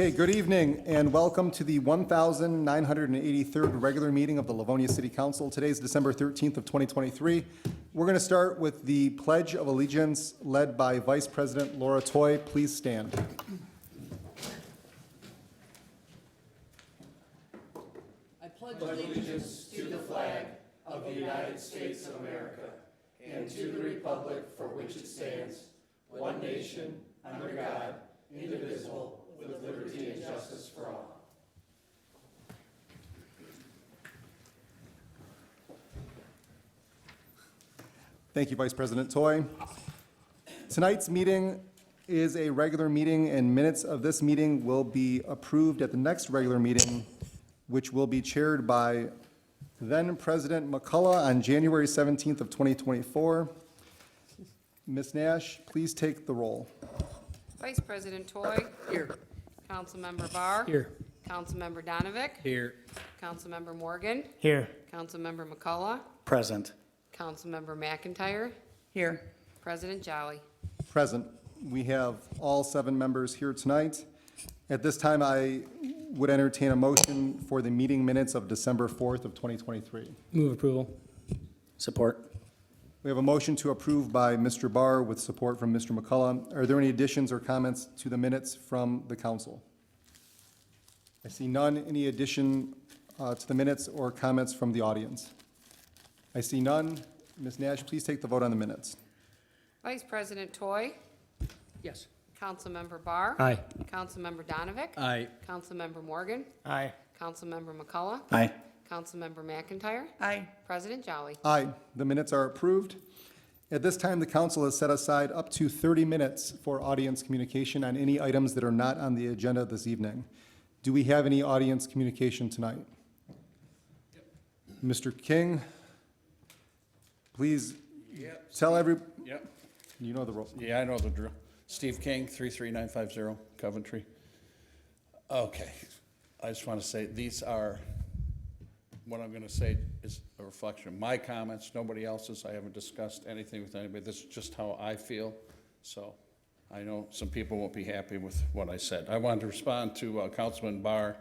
Okay, good evening and welcome to the 1983rd regular meeting of the Livonia City Council. Today is December 13th of 2023. We're going to start with the Pledge of Allegiance led by Vice President Laura Toy. Please stand. I pledge allegiance to the flag of the United States of America and to the republic for which it stands, one nation, under God, indivisible, with liberty and justice for all. Thank you, Vice President Toy. Tonight's meeting is a regular meeting, and minutes of this meeting will be approved at the next regular meeting, which will be chaired by then President McCullough on January 17th of 2024. Ms. Nash, please take the roll. Vice President Toy. Here. Councilmember Barr. Here. Councilmember Donovic. Here. Councilmember Morgan. Here. Councilmember McCullough. Present. Councilmember McIntyre. Here. President Jolly. Present. We have all 7 members here tonight. At this time, I would entertain a motion for the meeting minutes of December 4th of 2023. Move approval. Support. We have a motion to approve by Mr. Barr with support from Mr. McCullough. Are there any additions or comments to the minutes from the council? I see none. Any addition to the minutes or comments from the audience? I see none. Ms. Nash, please take the vote on the minutes. Vice President Toy. Yes. Councilmember Barr. Aye. Councilmember Donovic. Aye. Councilmember Morgan. Aye. Councilmember McCullough. Aye. Councilmember McIntyre. Aye. President Jolly. Aye. The minutes are approved. At this time, the council has set aside up to 30 minutes for audience communication on any items that are not on the agenda this evening. Do we have any audience communication tonight? Yep. Mr. King, please tell Yep. you know the role. Yeah, I know the drill. Steve King, 33950, Coventry. Okay, I just want to say, these are, what I'm going to say is a reflection of my comments, nobody else's. I haven't discussed anything with anybody. This is just how I feel. So I know some people won't be happy with what I said. I wanted to respond to Councilman Barr,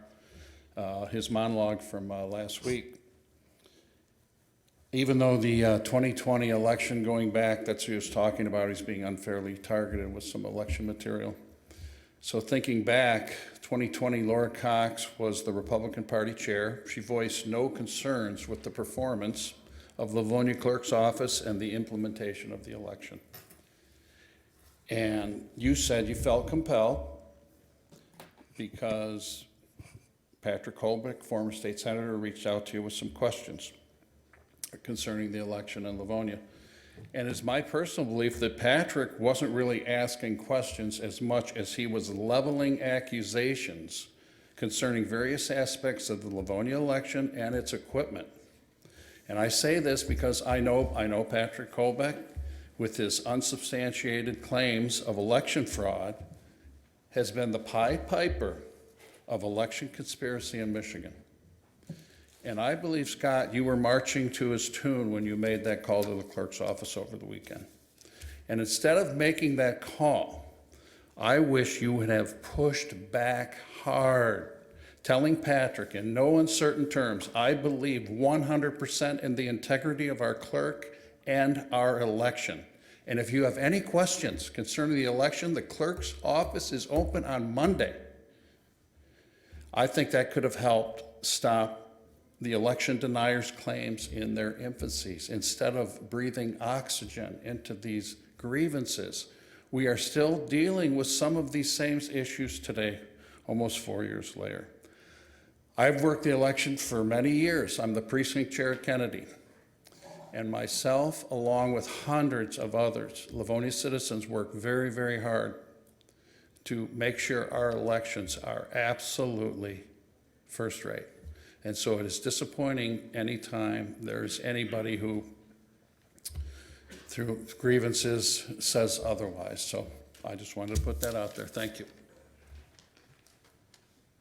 his monologue from last week. Even though the 2020 election going back, that's what he was talking about, he's being unfairly targeted with some election material. So thinking back, 2020, Laura Cox was the Republican Party chair. She voiced no concerns with the performance of Livonia Clerk's office and the implementation of the election. And you said you felt compelled because Patrick Kolbeck, former state senator, reached out to you with some questions concerning the election in Livonia. And it's my personal belief that Patrick wasn't really asking questions as much as he was leveling accusations concerning various aspects of the Livonia election and its equipment. And I say this because I know Patrick Kolbeck, with his unsubstantiated claims of election fraud, has been the Pied Piper of election conspiracy in Michigan. And I believe, Scott, you were marching to his tune when you made that call to the clerk's office over the weekend. And instead of making that call, I wish you would have pushed back hard, telling Patrick in no uncertain terms, I believe 100% in the integrity of our clerk and our election. And if you have any questions concerning the election, the clerk's office is open on Monday. I think that could have helped stop the election deniers' claims in their infancies. Instead of breathing oxygen into these grievances, we are still dealing with some of these same issues today, almost 4 years later. I've worked the election for many years. I'm the precinct chair at Kennedy. And myself, along with hundreds of others, Livonia citizens, work very, very hard to make sure our elections are absolutely first rate. And so it is disappointing anytime there's anybody who, through grievances, says otherwise. So I just wanted to put that out there. Thank you.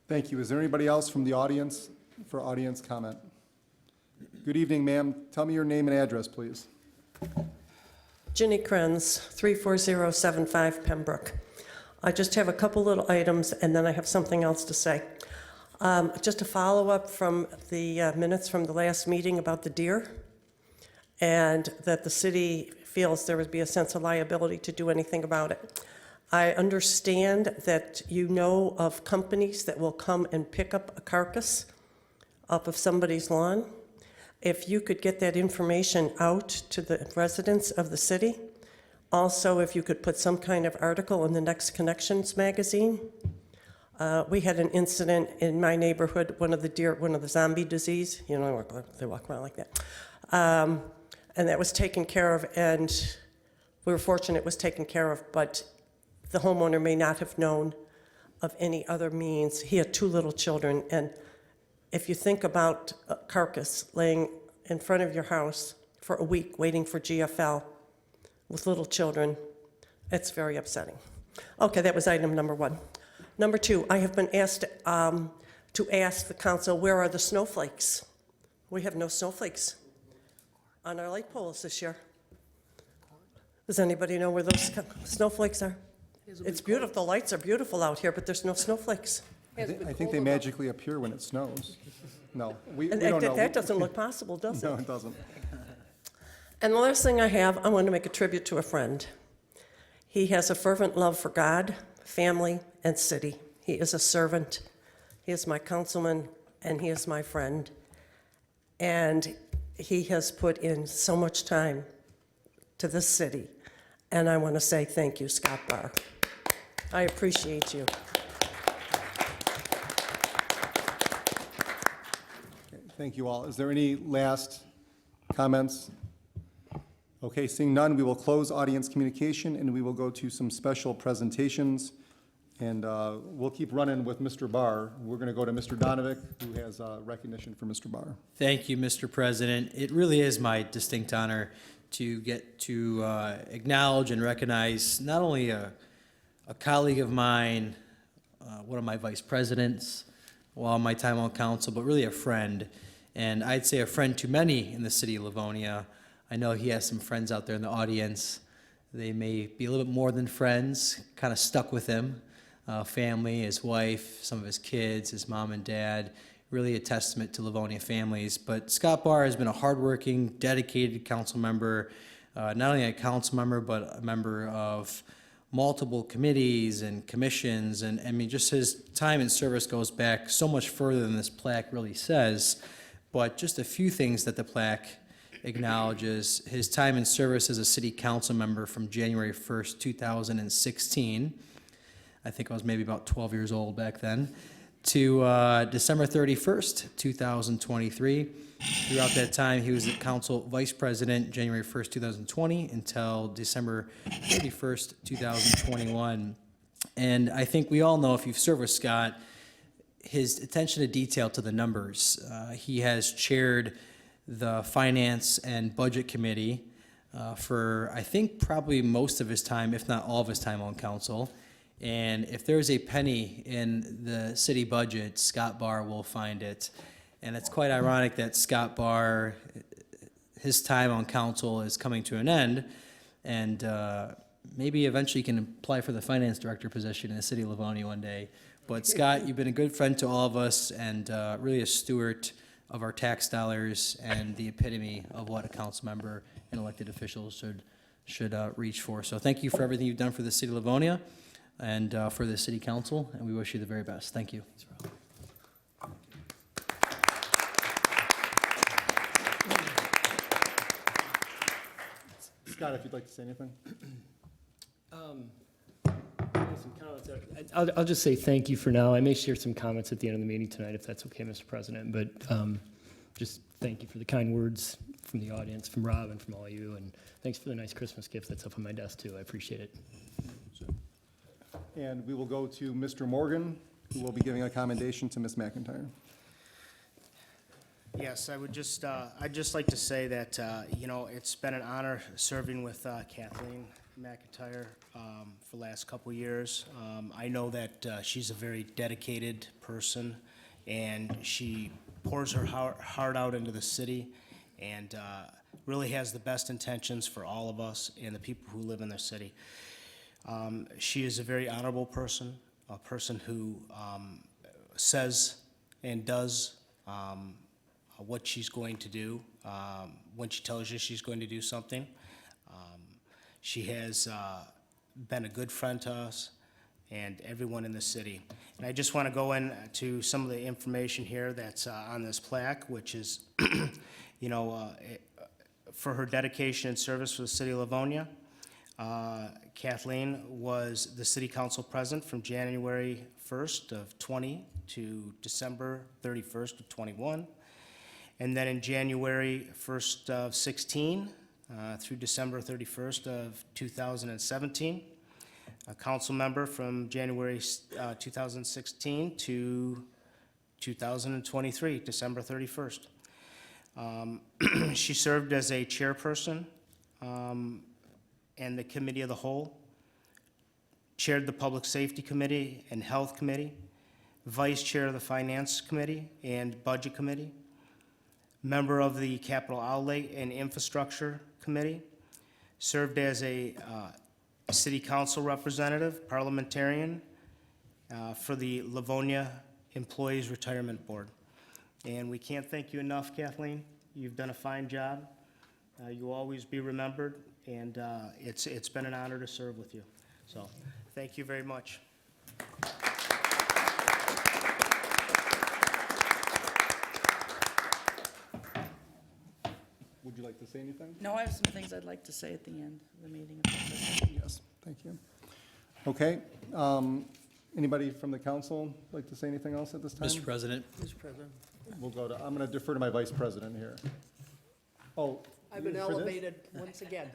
Thank you. Is there anybody else from the audience for audience comment? Good evening, ma'am. Tell me your name and address, please. Ginny Krenz, 34075 Pembroke. I just have a couple little items, and then I have something else to say. Just a follow-up from the minutes from the last meeting about the deer, and that the city feels there would be a sense of liability to do anything about it. I understand that you know of companies that will come and pick up a carcass off of somebody's lawn. If you could get that information out to the residents of the city. Also, if you could put some kind of article in the Next Connections magazine. We had an incident in my neighborhood, one of the zombie disease, you know, they walk around like that. And that was taken care of, and we were fortunate it was taken care of, but the homeowner may not have known of any other means. He had 2 little children, and if you think about a carcass laying in front of your house for a week waiting for GFL with little children, it's very upsetting. Okay, that was item number 1. Number 2, I have been asked to ask the council, where are the snowflakes? We have no snowflakes on our light poles this year. Does anybody know where those snowflakes are? It's beautiful, the lights are beautiful out here, but there's no snowflakes. I think they magically appear when it snows. No, we And don't know. that doesn't look possible, does it? No, it doesn't. And the last thing I have, I want to make a tribute to a friend. He has a fervent love for God, family, and city. He is a servant. He is my councilman, and he is my friend. And he has put in so much time to this city. And I want to say thank you, Scott Barr. I appreciate you. Thank you all. Is there any last comments? Okay, seeing none, we will close audience communication and we will go to some special presentations. And we'll keep running with Mr. Barr. We're going to go to Mr. Donovic, who has recognition for Mr. Barr. Thank you, Mr. President. It really is my distinct honor to get to acknowledge and recognize not only a colleague of mine, one of my vice presidents while my time on council, but really a friend. And I'd say a friend to many in the city of Livonia. I know he has some friends out there in the audience. They may be a little bit more than friends, kind of stuck with him. Family, his wife, some of his kids, his mom and dad, really a testament to Livonia families. But Scott Barr has been a hardworking, dedicated council member, not only a council member, but a member of multiple committees and commissions. And I mean, just his time and service goes back so much further than this plaque really says. But just a few things that the plaque acknowledges: his time and service as a city council member from January 1st, 2016. I think I was maybe about 12 years old back then, to December 31st, 2023. Throughout that time, he was the council vice president, January 1st, 2020, until December 31st, 2021. And I think we all know, if you've served with Scott, his attention to detail to the numbers. He has chaired the Finance and Budget Committee for, I think, probably most of his time, if not all of his time on council. And if there's a penny in the city budget, Scott Barr will find it. And it's quite ironic that Scott Barr, his time on council is coming to an end, and maybe eventually he can apply for the finance director position in the city of Livonia one day. But Scott, you've been a good friend to all of us, and really a steward of our tax dollars and the epitome of what a council member and elected officials should reach for. So thank you for everything you've done for the city of Livonia and for the city council, and we wish you the very best. Thank you. Scott, if you'd like to say anything. Some comments. I'll just say thank you for now. I may share some comments at the end of the meeting tonight, if that's okay, Mr. President. But just thank you for the kind words from the audience, from Rob, and from all of you. And thanks for the nice Christmas gift that's up on my desk, too. I appreciate it. And we will go to Mr. Morgan, who will be giving a commendation to Ms. McIntyre. Yes, I'd just like to say that, it's been an honor serving with Kathleen McIntyre for the last couple of years. I know that she's a very dedicated person, and she pours her heart out into the city, and really has the best intentions for all of us and the people who live in the city. She is a very honorable person, a person who says and does what she's going to do when she tells you she's going to do something. She has been a good friend to us and everyone in the city. And I just want to go into some of the information here that's on this plaque, which is, you know, for her dedication and service for the city of Livonia. Kathleen was the city council president from January 1st of 20 to December 31st of 21. And then in January 1st of 16 through December 31st of 2017. A council member from January 2016 to 2023, December 31st. She served as a chairperson and the committee of the whole, chaired the Public Safety Committee and Health Committee, vice chair of the Finance Committee and Budget Committee, member of the Capital Outlay and Infrastructure Committee, served as a city council representative, parliamentarian for the Livonia Employees Retirement Board. And we can't thank you enough, Kathleen. You've done a fine job. You'll always be remembered, and it's been an honor to serve with you. So, thank you very much. Would you like to say anything? No, I have some things I'd like to say at the end of the meeting. if that's okay. Yes, thank you. Okay, anybody from the council like to say anything else at this time? Mr. President, Mr. President. We'll go to, I'm going to defer to my vice president here. Oh. I've been you for this? elevated once again.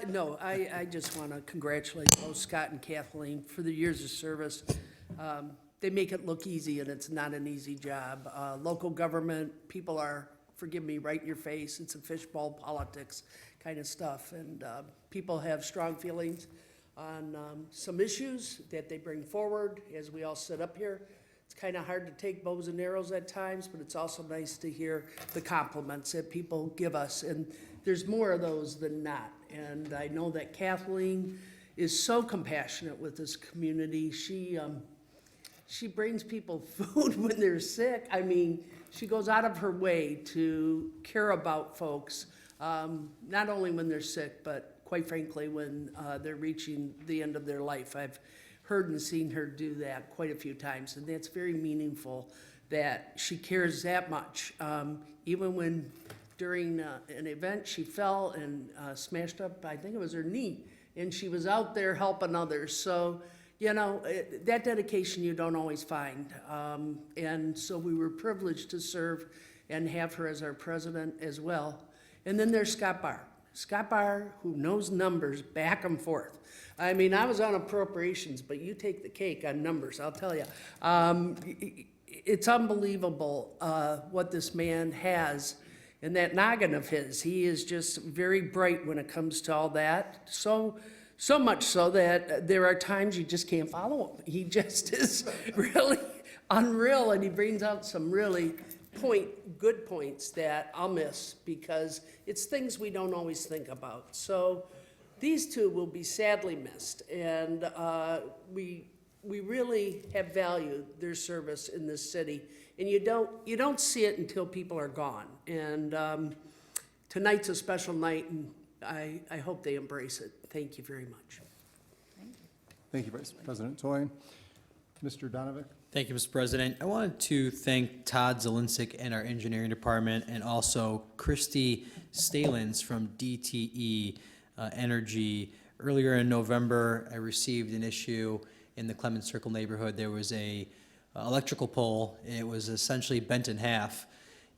No, I just want to congratulate both Scott and Kathleen for their years of service. They make it look easy, and it's not an easy job. Local government, people are, forgive me, right in your face. It's a fishbowl politics kind of stuff, and people have strong feelings on some issues that they bring forward as we all sit up here. It's kind of hard to take bows and arrows at times, but it's also nice to hear the compliments that people give us, and there's more of those than not. And I know that Kathleen is so compassionate with this community. She brings people food when they're sick. I mean, she goes out of her way to care about folks, not only when they're sick, but quite frankly, when they're reaching the end of their life. I've heard and seen her do that quite a few times, and that's very meaningful that she cares that much. Even when during an event she fell and smashed up, I think it was her knee, and she was out there helping others. So, you know, that dedication you don't always find. And so we were privileged to serve and have her as our president as well. And then there's Scott Barr. Scott Barr, who knows numbers back and forth. I mean, I was on appropriations, but you take the cake on numbers, I'll tell you. It's unbelievable what this man has in that noggin of his. He is just very bright when it comes to all that. So much so that there are times you just can't follow him. He just is really unreal, and he brings out some really good points that I'll miss because it's things we don't always think about. So these two will be sadly missed, and we really have valued their service in this city, and you don't see it until people are gone. And tonight's a special night, and I hope they embrace it. Thank you very much. Thank you, Vice President Toy. Mr. Donovic? thank you, Mr. President. I wanted to thank Todd Zelinczyk and our engineering department, and also Christy Stalins from DTE Energy. Earlier in November, I received an issue in the Clemens Circle neighborhood. There was a electrical pole, and it was essentially bent in half,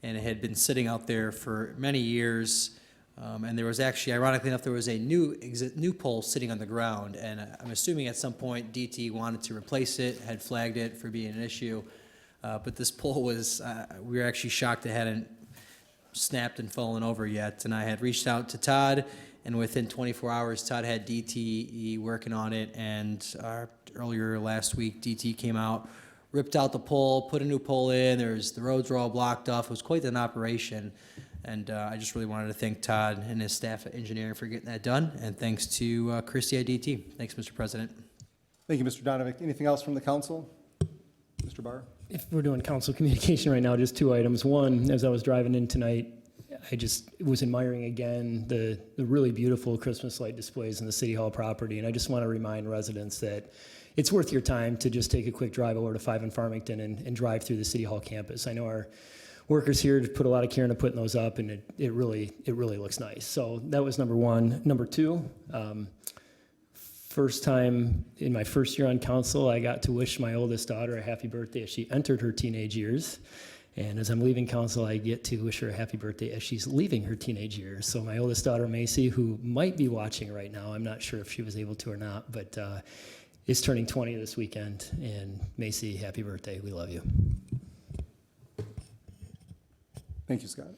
and it had been sitting out there for many years. And there was actually, ironically enough, there was a new pole sitting on the ground, and I'm assuming at some point DT wanted to replace it, had flagged it for being an issue. But this pole was, we were actually shocked it hadn't snapped and fallen over yet. And I had reached out to Todd, and within 24 hours, Todd had DTE working on it. And earlier last week, DT came out, ripped out the pole, put a new pole in. The roads were all blocked off. It was quite an operation. And I just really wanted to thank Todd and his staff at engineering for getting that done. And thanks to Christie at DT. Thanks, Mr. President. Thank you, Mr. Donovic. Anything else from the council? Mr. Barr? If we're doing council communication right now, just 2 items. One, as I was driving in tonight, I just was admiring again the really beautiful Christmas light displays in the City Hall property. And I just want to remind residents that it's worth your time to just take a quick drive over to 5 in Farmington and drive through the City Hall campus. I know our workers here put a lot of care into putting those up, and it really looks nice. So that was number one. Number two, first time in my first year on council, I got to wish my oldest daughter a happy birthday as she entered her teenage years. And as I'm leaving council, I get to wish her a happy birthday as she's leaving her teenage years. So my oldest daughter, Macy, who might be watching right now, I'm not sure if she was able to or not, but is turning 20 this weekend. And Macy, happy birthday. We love you. Thank you, Scott.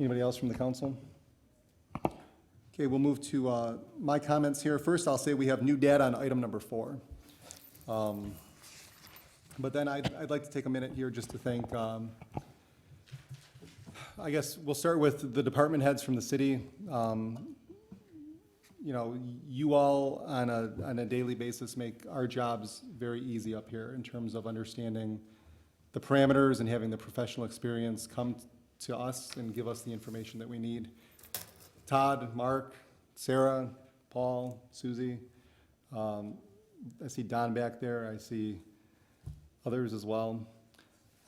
Anybody else from the council? Okay, we'll move to my comments here. First, I'll say we have new data on item number 4. But then I'd like to take a minute here just to thank, I guess we'll start with the department heads from the city. You know, you all on a daily basis make our jobs very easy up here in terms of understanding the parameters and having the professional experience come to us and give us the information that we need. Todd, Mark, Sarah, Paul, Susie. I see Don back there. I see others as well.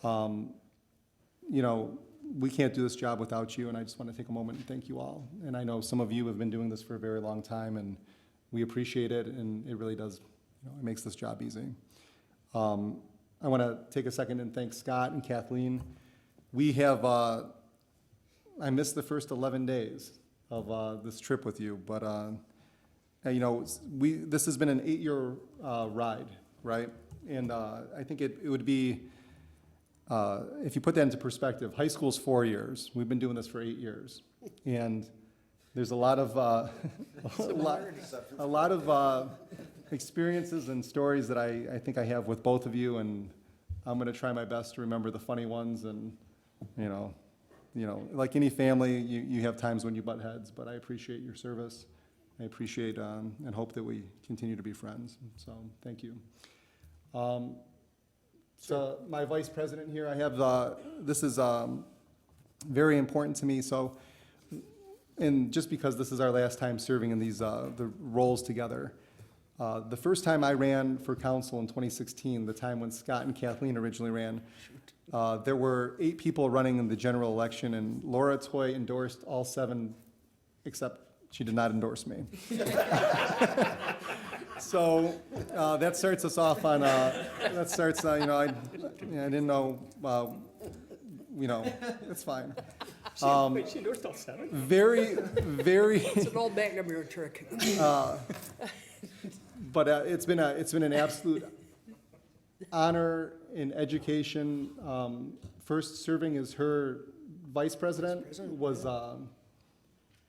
You know, we can't do this job without you, and I just want to take a moment and thank you all. And I know some of you have been doing this for a very long time, and we appreciate it, and it really does, you know, it makes this job easy. I want to take a second and thank Scott and Kathleen. We have, I missed the first 11 days of this trip with you, but, you know, this has been an 8-year ride, right? And I think it would be, if you put that into perspective, high school's 4 years. We've been doing this for 8 years. And there's a lot of, a lot of experiences and stories that I think I have with both of you, and I'm gonna try my best to remember the funny ones. And, you know, like any family, you have times when you butt heads, but I appreciate your service. I appreciate and hope that we continue to be friends. So, thank you. So my vice president here, I have, this is very important to me. So, and just because this is our last time serving in these, the roles together, the first time I ran for council in 2016, the time when Scott and Kathleen originally ran, there were 8 people running in the general election, and Laura Toy endorsed all 7, except she did not endorse me. So that starts us off on, that starts, you know, I didn't know, you know, it's fine. Wait, she endorsed all 7? Very, It's an old McNamara trick. but it's been an absolute honor in education. First serving as her vice president was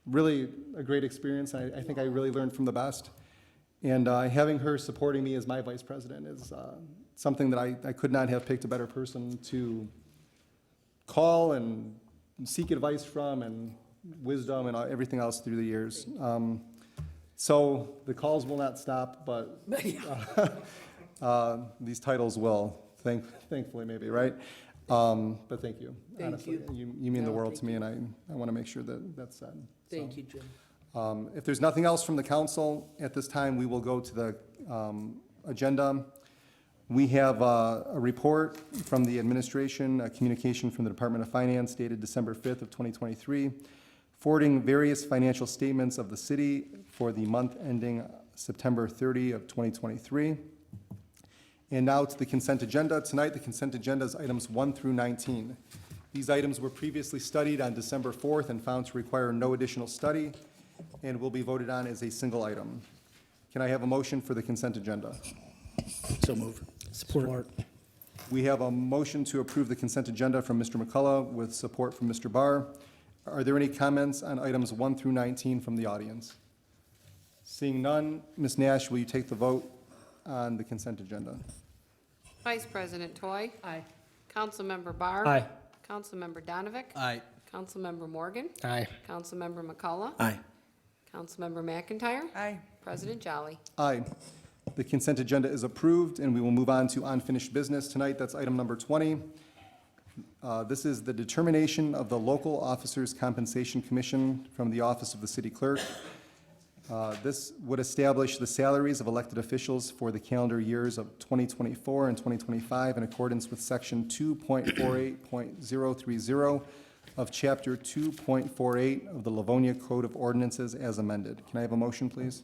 really a great experience. I think I really learned from the best. And having her supporting me as my vice president is something that I could not have picked a better person to call and seek advice from, and wisdom and everything else through the years. So the calls will not stop, but these titles will, thankfully maybe, right? But thank you, Thank honestly. you. You mean the No, world thank to me, and I want to make sure that that's said. Thank you, Jim. If there's nothing else from the council at this time, we will go to the agenda. We have a report from the administration, a communication from the Department of Finance dated December 5th of 2023, forwarding various financial statements of the city for the month ending September 30 of 2023. And now to the consent agenda. Tonight, the consent agenda is items 1 through 19. These items were previously studied on December 4th and found to require no additional study, and will be voted on as a single item. Can I have a motion for the consent agenda? So move. Support. We have a motion to approve the consent agenda from Mr. McCullough with support from Mr. Barr. Are there any comments on items 1 through 19 from the audience? Seeing none, Ms. Nash, will you take the vote on the consent agenda? Vice President Toy. Aye. Councilmember Barr. Aye. Councilmember Donavick. Aye. Councilmember Morgan. Aye. Councilmember McCullough. Aye. Councilmember McIntyre. Aye. President Jolly. Aye. The consent agenda is approved, and we will move on to unfinished business tonight. That's item number 20. This is the determination of the Local Officers Compensation Commission from the Office of the City Clerk. This would establish the salaries of elected officials for the calendar years of 2024 and 2025 in accordance with Section 2.48.030 of Chapter 2.48 of the Livonia Code of Ordinances as amended. Can I have a motion, please?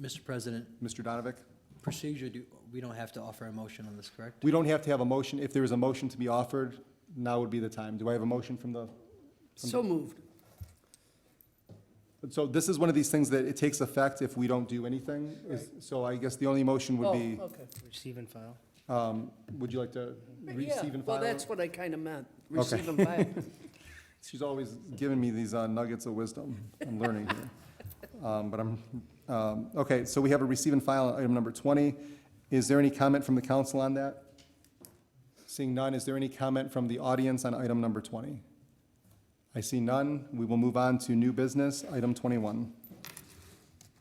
Mr. President, Mr. Donovic? procedure, we don't have to offer a motion on this, correct? We don't have to have a motion. If there is a motion to be offered, now would be the time. Do I have a motion from the? So moved. So this is one of these things that it takes effect if we don't do anything. So I guess the only motion would be, Oh, okay. Receive and file. would you like to Yeah, receive and file? well, that's what I kind of meant, Okay. receive and file. She's always giving me these nuggets of wisdom. I'm learning here. Okay, so we have a receive and file on item number 20. Is there any comment from the council on that? Seeing none, is there any comment from the audience on item number 20? I see none. We will move on to new business, item 21.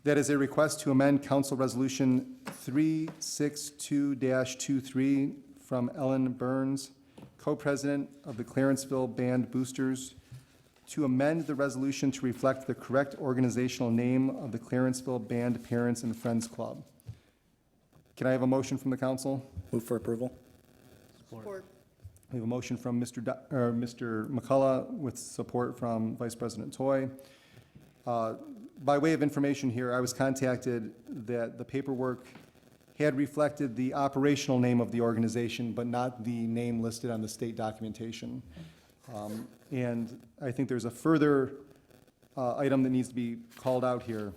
That is a request to amend Council Resolution 362-23 from Ellen Burns, Co-President of the Clarenceville Band Boosters, to amend the resolution to reflect the correct organizational name of the Clarenceville Band Parents and Friends Club. Can I have a motion from the council? Move for approval. Support. We have a motion from Mr. McCullough with support from Vice President Toy. By way of information here, I was contacted that the paperwork had reflected the operational name of the organization, but not the name listed on the state documentation. And I think there's a further item that needs to be called out here,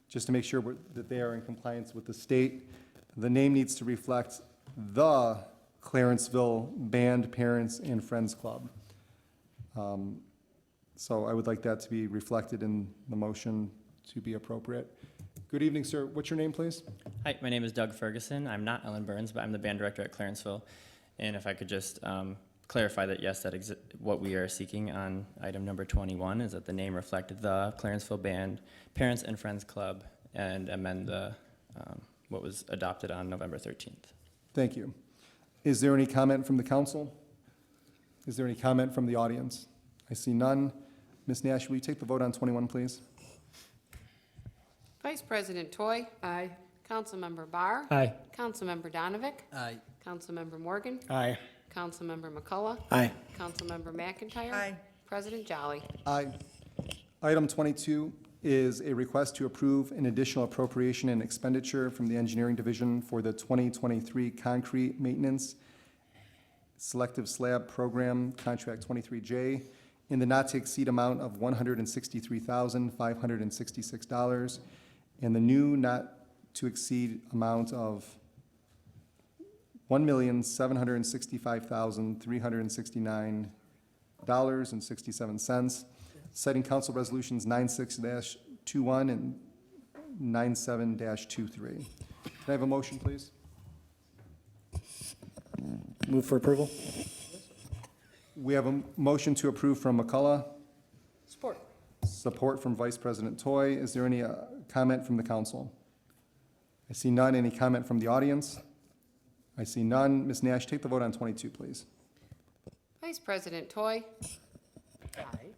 just to make sure that they are in compliance with the state. The name needs to reflect the Clarenceville Band Parents and Friends Club. So I would like that to be reflected in the motion to be appropriate. Good evening, sir. What's your name, please? Hi, my name is Doug Ferguson. I'm not Ellen Burns, but I'm the band director at Clarenceville. And if I could just clarify that, yes, what we are seeking on item number 21 is that the name reflect the Clarenceville Band Parents and Friends Club and amend the what was adopted on November 13th. Thank you. Is there any comment from the council? Is there any comment from the audience? I see none. Ms. Nash, will you take the vote on 21, please? Vice President Toy. Aye. Councilmember Barr. Aye. Councilmember Donavick. Aye. Councilmember Morgan. Aye. Councilmember McCullough. Aye. Councilmember McIntyre. Aye. President Jolly. Aye. Item 22 is a request to approve an additional appropriation and expenditure from the Engineering Division for the 2023 Concrete Maintenance Selective Slab Program, Contract 23J, in the not-to-exceed amount of $163,566, and the new not-to-exceed amount of $1,765,369.67, citing Council Resolutions 96-21 and 97-23. Can I have a motion, please? Move for approval. We have a motion to approve from McCullough, Support. support from Vice President Toy. Is there any comment from the council? I see none. Any comment from the audience? I see none. Ms. Nash, take the vote on 22, please. Vice President Toy. Aye.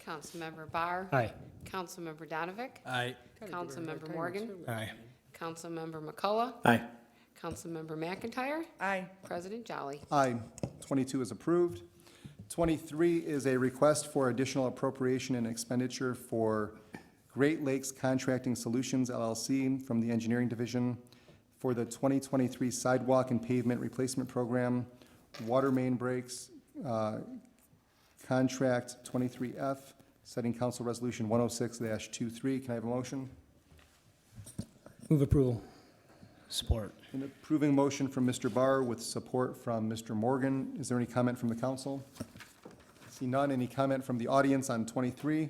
Councilmember Barr. Aye. Councilmember Donavick. Aye. Councilmember Morgan. Aye. Councilmember McCullough. Aye. Councilmember McIntyre. Aye. President Jolly. Aye. 22 is approved. 23 is a request for additional appropriation and expenditure for Great Lakes Contracting Solutions LLC from the Engineering Division for the 2023 Sidewalk and Pavement Replacement Program, Water Main Breaks, Contract 23F, setting Council Resolution 106-23. Can I have a motion? Move approval. Support. An approving motion from Mr. Barr with support from Mr. Morgan. Is there any comment from the council? See none. Any comment from the audience on 23?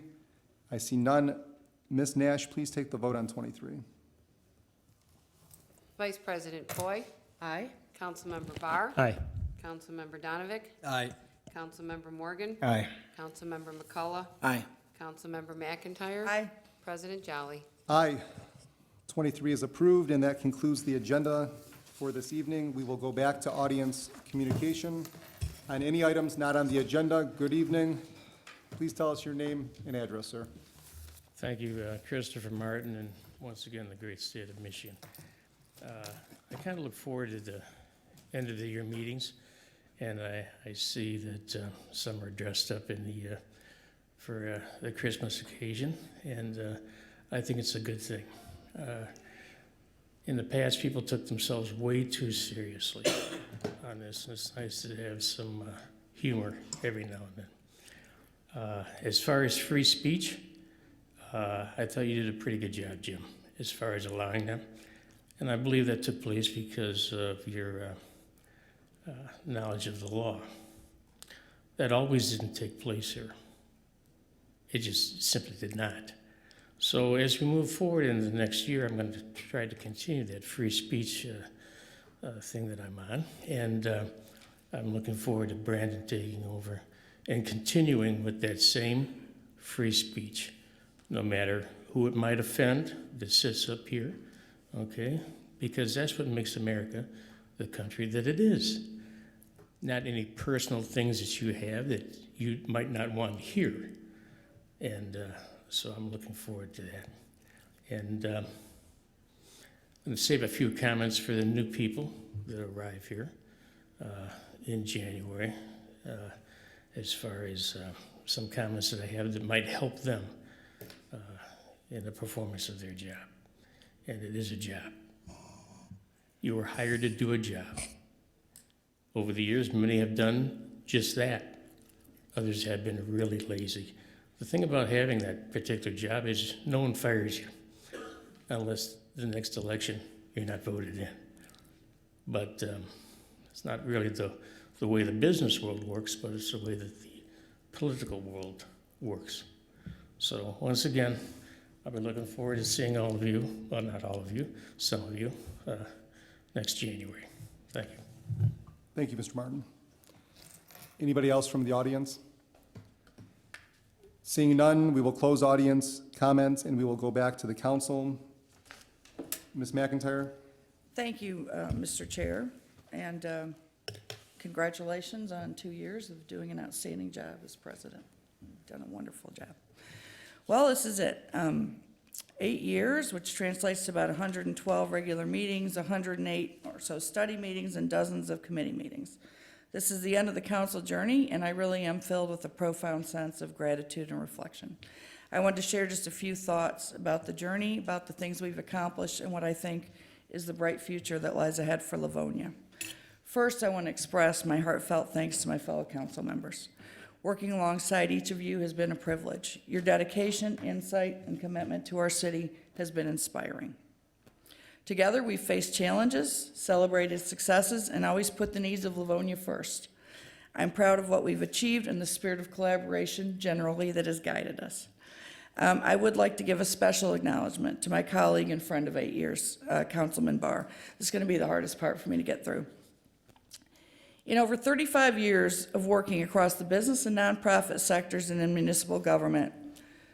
I see none. Ms. Nash, please take the vote on 23. Vice President Toy. Aye. Councilmember Barr. Aye. Councilmember Donovic. Aye. Councilmember Morgan. Aye. Councilmember McCullough. Aye. Councilmember McIntyre. Aye. President Jolly. Aye. 23 is approved, and that concludes the agenda for this evening. We will go back to audience communication. On any items not on the agenda, good evening. Please tell us your name and address, sir. Thank you, Christopher Martin, and once again, the great state of Michigan. I kind of look forward to the end of the year meetings, and I see that some are dressed up in for the Christmas occasion, and I think it's a good thing. In the past, people took themselves way too seriously on this, and it's nice to have some humor every now and then. As far as free speech, I thought you did a pretty good job, Jim, as far as allowing them. And I believe that took place because of your knowledge of the law. That always didn't take place here. It just simply did not. So as we move forward into the next year, I'm going to try to continue that free speech thing that I'm on. And I'm looking forward to Brandon taking over and continuing with that same free speech, no matter who it might offend that sits up here, okay? Because that's what makes America the country that it is. Not any personal things that you have that you might not want to hear. And so I'm looking forward to that. And I'm going to save a few comments for the new people that arrive here in January, as far as some comments that I have that might help them in the performance of their job. And it is a job. You were hired to do a job. Over the years, many have done just that. Others have been really lazy. The thing about having that particular job is no one fires you unless the next election you're not voted in. But it's not really the way the business world works, but it's the way that the political world works. So once again, I'll be looking forward to seeing all of you, well, not all of you, some of you, next January. Thank you. Thank you, Mr. Martin. Anybody else from the audience? Seeing none, we will close audience comments and we will go back to the council. Ms. McIntyre? Thank you, Mr. Chair, and congratulations on 2 years of doing an outstanding job as president. You've done a wonderful job. Well, this is it. 8 years, which translates to about 112 regular meetings, 108 or so study meetings, and dozens of committee meetings. This is the end of the council journey, and I really am filled with a profound sense of gratitude and reflection. I want to share just a few thoughts about the journey, about the things we've accomplished, and what I think is the bright future that lies ahead for Livonia. First, I want to express my heartfelt thanks to my fellow council members. Working alongside each of you has been a privilege. Your dedication, insight, and commitment to our city has been inspiring. Together, we've faced challenges, celebrated successes, and always put the needs of Livonia first. I'm proud of what we've achieved and the spirit of collaboration generally that has guided us. I would like to give a special acknowledgement to my colleague and friend of 8 years, Councilman Barr. This is going to be the hardest part for me to get through. In over 35 years of working across the business and nonprofit sectors and in municipal government,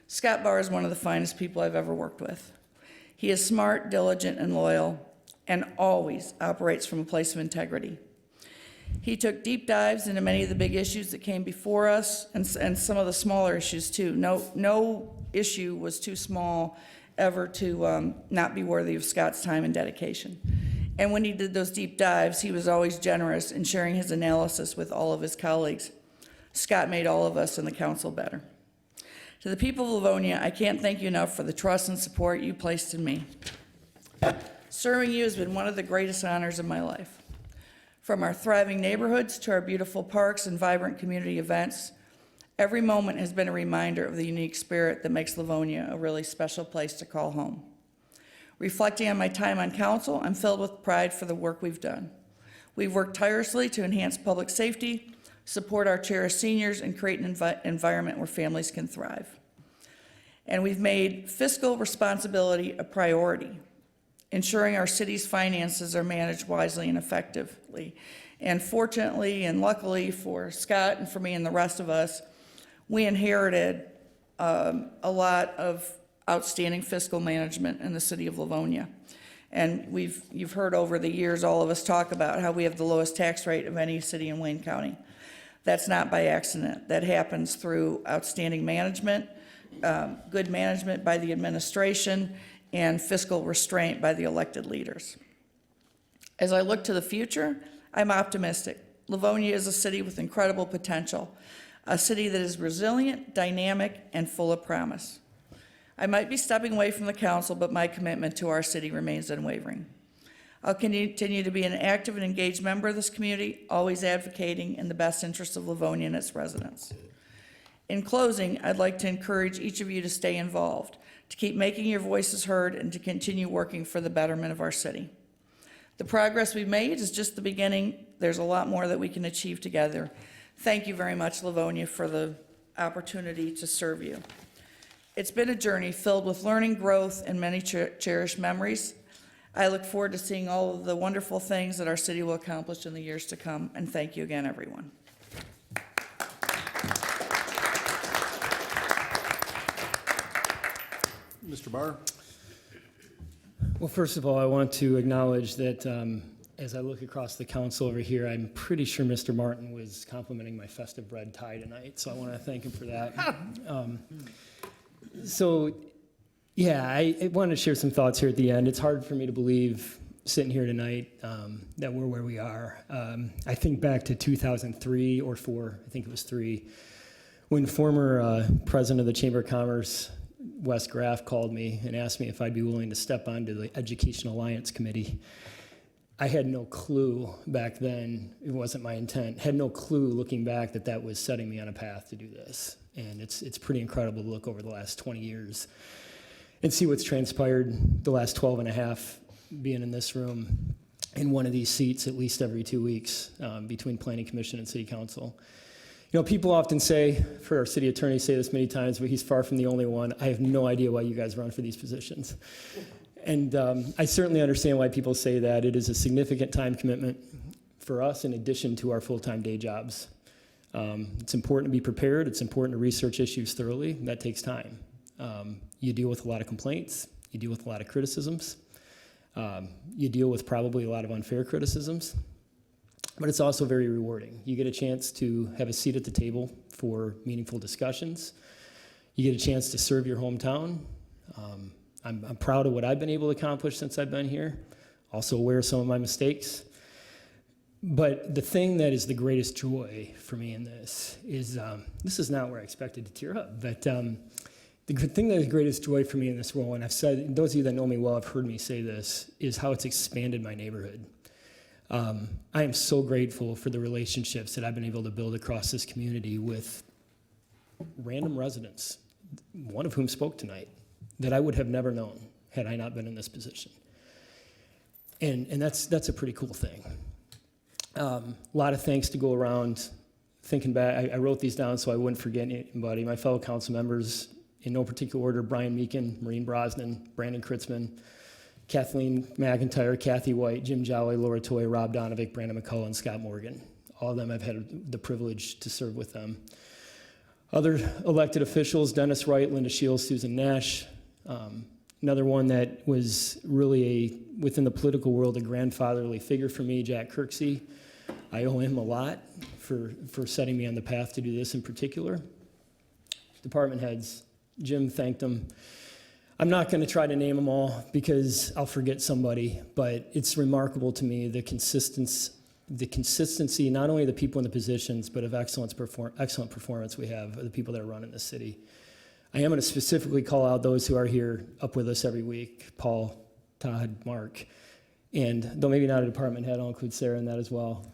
Scott Barr is one of the finest people I've ever worked with. He is smart, diligent, and loyal, and always operates from a place of integrity. He took deep dives into many of the big issues that came before us, and some of the smaller issues too. No issue was too small ever to not be worthy of Scott's time and dedication. And when he did those deep dives, he was always generous in sharing his analysis with all of his colleagues. Scott made all of us in the council better. To the people of Livonia, I can't thank you enough for the trust and support you placed in me. Serving you has been one of the greatest honors of my life. From our thriving neighborhoods to our beautiful parks and vibrant community events, every moment has been a reminder of the unique spirit that makes Livonia a really special place to call home. Reflecting on my time on council, I'm filled with pride for the work we've done. We've worked tirelessly to enhance public safety, support our cherished seniors, and create an environment where families can thrive. And we've made fiscal responsibility a priority. ensuring our city's finances are managed wisely and effectively. And fortunately and luckily for Scott and for me and the rest of us, we inherited a lot of outstanding fiscal management in the city of Livonia. And you've heard over the years all of us talk about how we have the lowest tax rate of any city in Wayne County. That's not by accident. That happens through outstanding management, good management by the administration, and fiscal restraint by the elected leaders. As I look to the future, I'm optimistic. Livonia is a city with incredible potential, a city that is resilient, dynamic, and full of promise. I might be stepping away from the council, but my commitment to our city remains unwavering. I'll continue to be an active and engaged member of this community, always advocating in the best interest of Livonia and its residents. In closing, I'd like to encourage each of you to stay involved, to keep making your voices heard, and to continue working for the betterment of our city. The progress we've made is just the beginning. There's a lot more that we can achieve together. Thank you very much, Livonia, for the opportunity to serve you. It's been a journey filled with learning, growth, and many cherished memories. I look forward to seeing all of the wonderful things that our city will accomplish in the years to come, and thank you again, everyone. Mr. Barr? Well, first of all, I want to acknowledge that as I look across the council over here, I'm pretty sure Mr. Martin was complimenting my festive red tie tonight, so I want to thank him for that. I wanted to share some thoughts here at the end. It's hard for me to believe, sitting here tonight, that we're where we are. I think back to 2003 or 4, I think it was 3, when former president of the Chamber of Commerce, Wes Graff, called me and asked me if I'd be willing to step onto the Education Alliance Committee. I had no clue back then, it wasn't my intent, had no clue looking back that that was setting me on a path to do this. And it's pretty incredible to look over the last 20 years and see what's transpired the last 12 and a half, being in this room in one of these seats at least every 2 weeks between Planning Commission and City Council. You know, people often say, for our city attorney say this many times, but he's far from the only one. I have no idea why you guys run for these positions. And I certainly understand why people say that. It is a significant time commitment for us in addition to our full-time day jobs. It's important to be prepared. It's important to research issues thoroughly. That takes time. You deal with a lot of complaints. You deal with a lot of criticisms. You deal with probably a lot of unfair criticisms. But it's also very rewarding. You get a chance to have a seat at the table for meaningful discussions. You get a chance to serve your hometown. I'm proud of what I've been able to accomplish since I've been here. Also aware of some of my mistakes. But the thing that is the greatest joy for me in this is, this is not where I expected to tear up, but the thing that is the greatest joy for me in this role, and I've said, those of you that know me well have heard me say this, is how it's expanded my neighborhood. I am so grateful for the relationships that I've been able to build across this community with random residents, one of whom spoke tonight, that I would have never known had I not been in this position. And that's a pretty cool thing. A lot of thanks to go around. Thinking back, I wrote these down so I wouldn't forget anybody. My fellow council members, in no particular order: Brian Meekin, Maureen Brosnan, Brandon Kritzman, Kathleen McIntyre, Kathy White, Jim Jolly, Laura Toy, Rob Donovic, Brandon McCullough, and Scott Morgan. All of them, I've had the privilege to serve with them. Other elected officials: Dennis Wright, Linda Shields, Susan Nash. Another one that was really within the political world, a grandfatherly figure for me, Jack Kirksey. I owe him a lot for setting me on the path to do this in particular. Department heads, Jim thanked them. I'm not going to try to name them all because I'll forget somebody, but it's remarkable to me the consistency, not only of the people in the positions, but of excellent performance we have of the people that are running this city. I am going to specifically call out those who are here up with us every week: Paul, Todd, Mark, and though maybe not a department head, I'll include Sarah in that as well,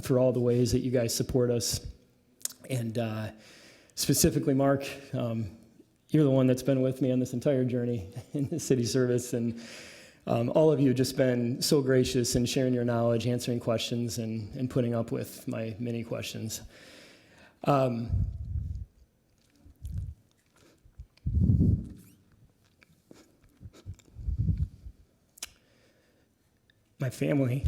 for all the ways that you guys support us. And specifically, Mark, you're the one that's been with me on this entire journey in the city service, and all of you have just been so gracious in sharing your knowledge, answering questions, and putting up with my many questions. my family.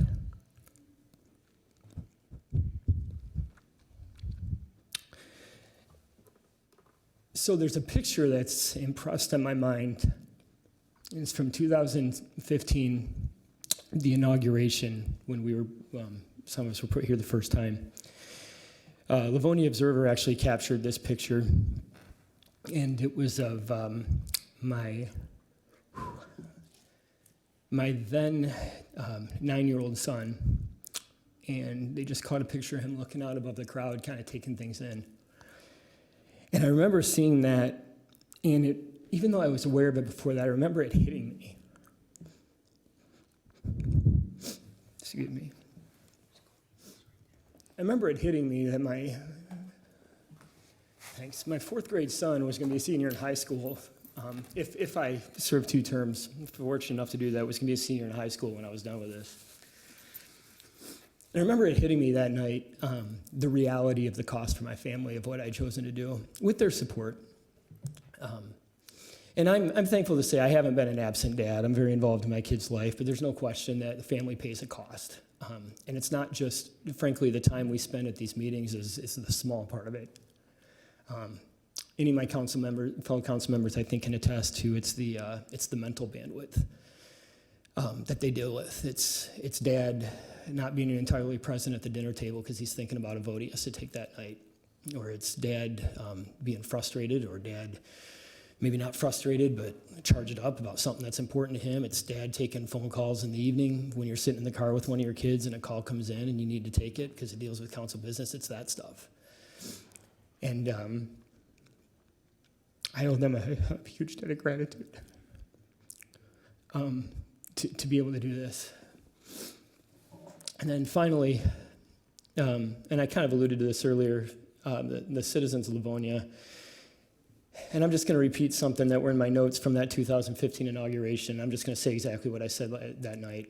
So there's a picture that's impressed on my mind. It's from 2015, the inauguration, when we were, some of us were put here the first time. Livonia Observer actually captured this picture, and it was of my then 9-year-old son, and they just caught a picture of him looking out above the crowd, kind of taking things in. And I remember seeing that, and even though I was aware of it before that, I remember it hitting me. Excuse me. I remember it hitting me that my 4th grade son was going to be a senior in high school. If I served 2 terms, fortunate enough to do that, was going to be a senior in high school when I was done with this. I remember it hitting me that night, the reality of the cost for my family of what I'd chosen to do, with their support. And I'm thankful to say I haven't been an absent dad. I'm very involved in my kid's life, but there's no question that the family pays a cost. And it's not just, frankly, the time we spend at these meetings is the small part of it. Any of my fellow council members, I think, can attest to it's the mental bandwidth that they deal with. It's dad not being entirely present at the dinner table because he's thinking about a vote he has to take that night, or it's dad being frustrated, or dad maybe not frustrated but charged up about something that's important to him. It's dad taking phone calls in the evening when you're sitting in the car with one of your kids and a call comes in and you need to take it because it deals with council business. It's that stuff. And I owe them a huge debt of gratitude to be able to do this. And then finally, and I kind of alluded to this earlier, the citizens of Livonia. And I'm just going to repeat something that were in my notes from that 2015 inauguration. I'm just going to say exactly what I said that night.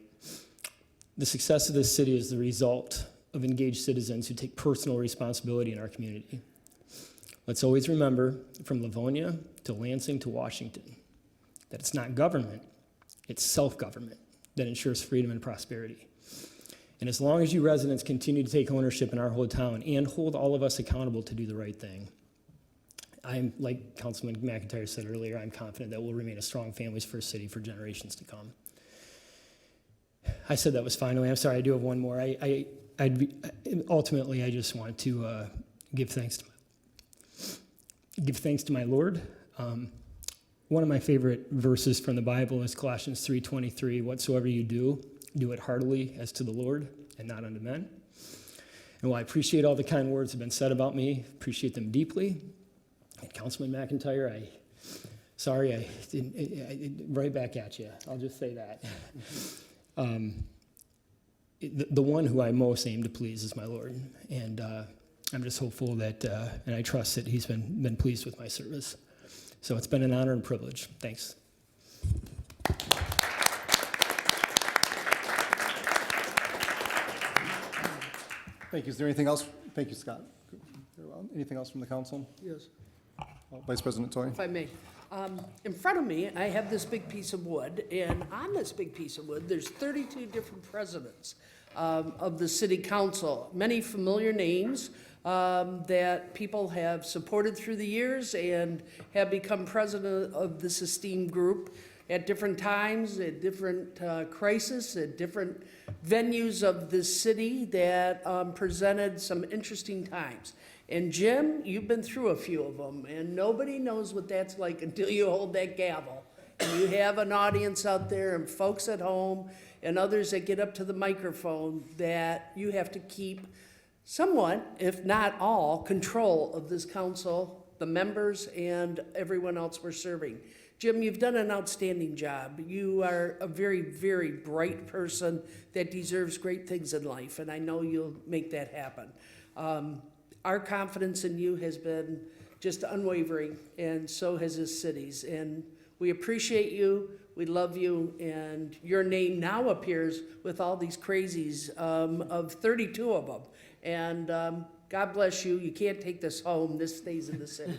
The success of this city is the result of engaged citizens who take personal responsibility in our community. Let's always remember, from Livonia to Lansing to Washington, that it's not government, it's self-government that ensures freedom and prosperity. And as long as you residents continue to take ownership in our whole town and hold all of us accountable to do the right thing, I'm, like Councilman McIntyre said earlier, I'm confident that we'll remain a strong families first city for generations to come. I said that was finally. I'm sorry, I do have one more. Ultimately, I just want to give thanks to my Lord. One of my favorite verses from the Bible is Colossians 3:23. Whatsoever you do, do it heartily as to the Lord and not unto men. And while I appreciate all the kind words that have been said about me, appreciate them deeply. And Councilman McIntyre, I didn't, right back at you. I'll just say that. The one who I most aim to please is my Lord. And I'm just hopeful that, and I trust that he's been pleased with my service. So it's been an honor and privilege. Thanks. Thank you. Is there anything else? Thank you, Scott. Very well. Anything else from the council? Yes. Vice President Toy. If I may. In front of me, I have this big piece of wood, and on this big piece of wood, there's 32 different presidents of the city council. Many familiar names that people have supported through the years and have become president of this esteemed group at different times, at different crises, at different venues of this city that presented some interesting times. And Jim, you've been through a few of them, and nobody knows what that's like until you hold that gavel. And you have an audience out there and folks at home and others that get up to the microphone that you have to keep somewhat, if not all, control of this council, the members, and everyone else we're serving. Jim, you've done an outstanding job. You are a very, very bright person that deserves great things in life, and I know you'll make that happen. Our confidence in you has been just unwavering, and so has this city's. And we appreciate you, we love you, and your name now appears with all these crazies, of 32 of them. And God bless you. You can't take this home. This stays in the city.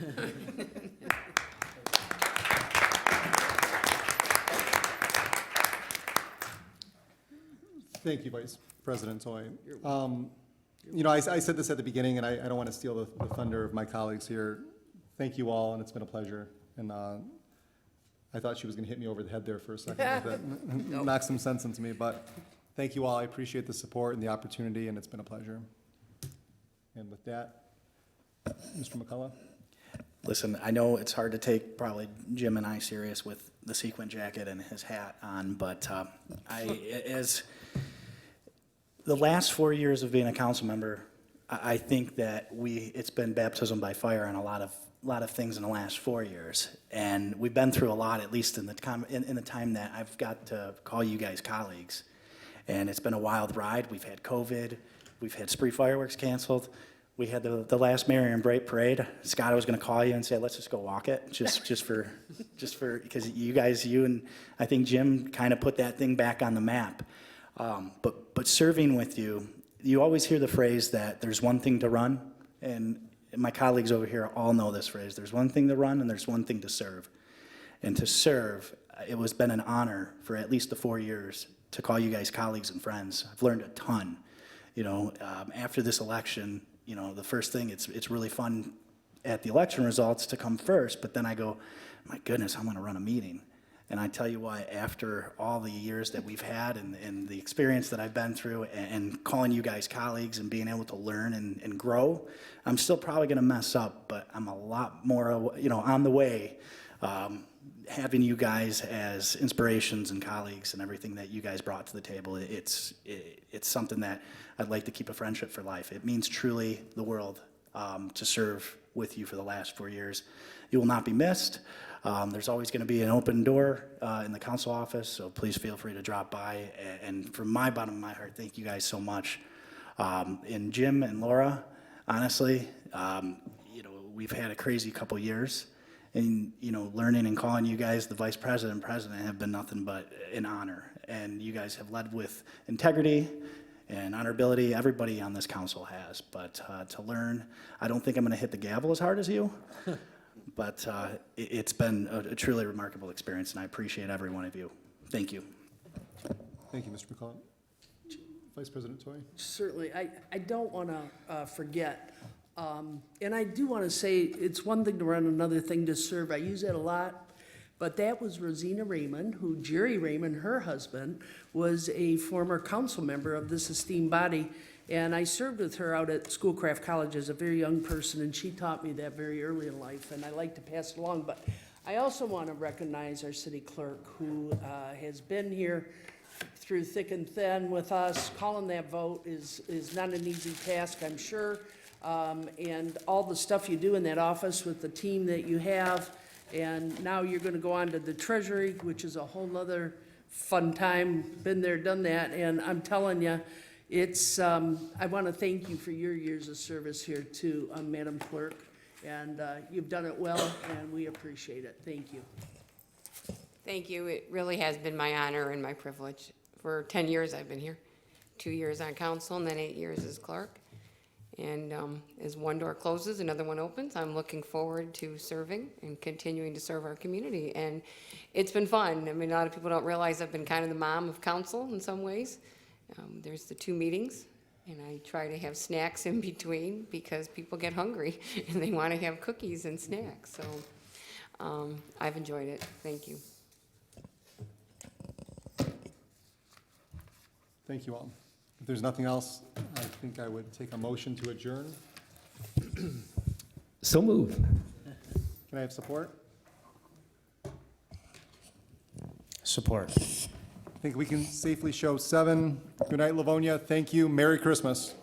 Thank you, Vice President Toy. You know, I said this at the beginning, and I don't want to steal the thunder of my colleagues here. Thank you all, and it's been a pleasure. And I thought she was going to hit me over the head there for a second. That knocked some sense into me, but thank you all. I appreciate the support and the opportunity, and it's been a pleasure. And with that, Mr. McCullough. Listen, I know it's hard to take probably Jim and I serious with the sequin jacket and his hat on, but as the last 4 years of being a council member, I think that it's been baptism by fire on a lot of things in the last 4 years, and we've been through a lot, at least in the time that I've got to call you guys colleagues, and it's been a wild ride. We've had COVID, we've had spree fireworks canceled. We had the last Marion Bright Parade. Scott, I was going to call you and say, let's just go walk it, just for, because you and I think Jim kind of put that thing back on the map. But serving with you, you always hear the phrase that there's one thing to run, and my colleagues over here all know this phrase. There's one thing to run, and there's one thing to serve. And to serve, it has been an honor for at least the 4 years to call you guys colleagues and friends. I've learned a ton. You know, after this election, you know, the first thing, it's really fun at the election results to come first, but then I go, my goodness, I'm gonna run a meeting. And I tell you what, after all the years that we've had and the experience that I've been through and calling you guys colleagues and being able to learn and grow, I'm still probably gonna mess up, but I'm a lot more, you know, on the way, having you guys as inspirations and colleagues and everything that you guys brought to the table. It's something that I'd like to keep a friendship for life. It means truly the world to serve with you for the last 4 years. You will not be missed. There's always going to be an open door in the council office, so please feel free to drop by. And from my bottom of my heart, thank you guys so much. And Jim and Laura, honestly, you know, we've had a crazy couple years. And, you know, learning and calling you guys the vice president and president have been nothing but an honor. And you guys have led with integrity and honorability. Everybody on this council has. But to learn, I don't think I'm going to hit the gavel as hard as you. But it's been a truly remarkable experience, and I appreciate every one of you. Thank you. Thank you, Mr. McCullough. Vice President Toy. Certainly. I don't want to forget, and I do want to say it's one thing to run, another thing to serve. I use that a lot. But that was Rosina Raymond, who Jerry Raymond, her husband, was a former council member of this esteemed body. And I served with her out at Schoolcraft College as a very young person, and she taught me that very early in life, and I like to pass it along. But I also want to recognize our city clerk, who has been here through thick and thin with us. Calling that vote is not an easy task, I'm sure. And all the stuff you do in that office with the team that you have. And now you're going to go on to the Treasury, which is a whole nother fun time. Been there, done that, and I'm telling you, it's, I want to thank you for your years of service here too, Madam Clerk, and you've done it well, and we appreciate it. Thank you. Thank you. It really has been my honor and my privilege. For 10 years I've been here, 2 years on council, and then 8 years as clerk. And as one door closes, another one opens. I'm looking forward to serving and continuing to serve our community. And it's been fun. I mean, a lot of people don't realize I've been kind of the mom of council in some ways. There's the 2 meetings, and I try to have snacks in between because people get hungry and they want to have cookies and snacks. So I've enjoyed it. Thank you. Thank you all. If there's nothing else, I think I would take a motion to adjourn. So moved. Can I have support? Support. I think we can safely show 7. Good night, Livonia. Thank you. Merry Christmas.